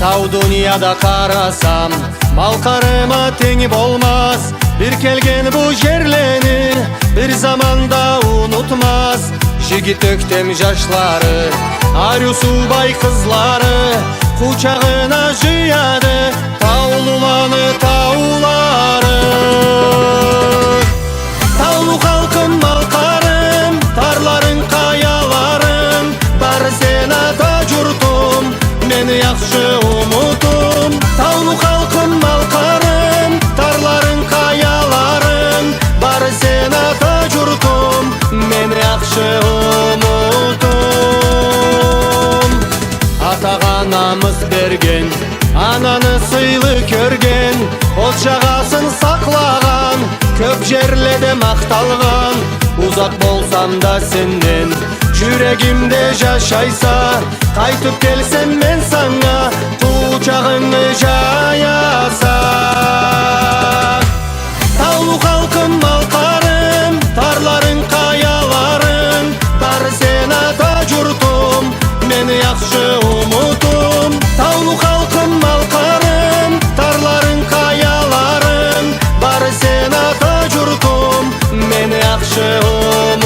Тау dünyada карасам, малкарыма теңи болмас. Bir kelgen bu жерлени, bir zamanda unutmaz. Жигит өктем жашлары, арю субай кызлары, кучагына жыяды таулуланы таулары. Таулу халкым, малкарым, тарларың, каяларың, бары сен ата журтум, мени яхшы умутум. Таулу халкым, малкарым, тарларың, каяларың, бары сен ата журтум, мени яхшы умутум. Атага намыс берген, ананы сыйлы көрген, от жағасын сақлаган, көп жерледе мақталған. Узак болсам да сенден, жүрегимде жашайса, кайтып келсем мен саңа, кучагыңды жаяса. Таулу халкым, малкарым, тарларың, каяларың, бары сен ата журтум, мени яхшы умутум. Таулу халкым, малкарым, тарларың, каяларың, бары сен ата журтум, мени яхшы умутум.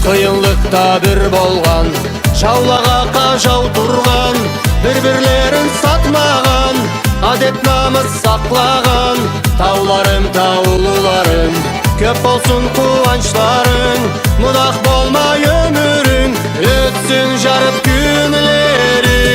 Кыйынлыкта бир болган, жаулага кажау турган, бирлерин сатмаган, адет намыс саклаган. Тауларым, таулуларым, көп болсун кубанчларың, мудак болмай өмүрүң, өтсүн жарып күнлериң.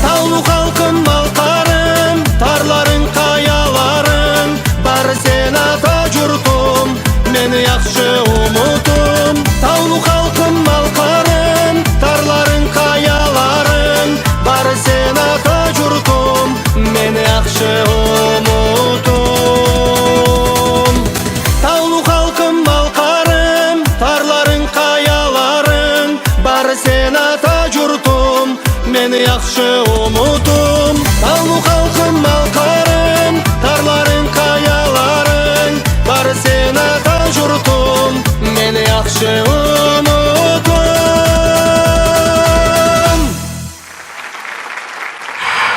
Таулу халкым, малкарым, тарларың, каяларың, бары сен ата журтум, мени яхшы умутум. Таулу халкым, малкарым, тарларың, каяларың, бары сен ата журтум, мени яхшы умутум. Таулу халкым, малкарым, тарларың, каяларың, бары сен ата журтум, мени яхшы умутум.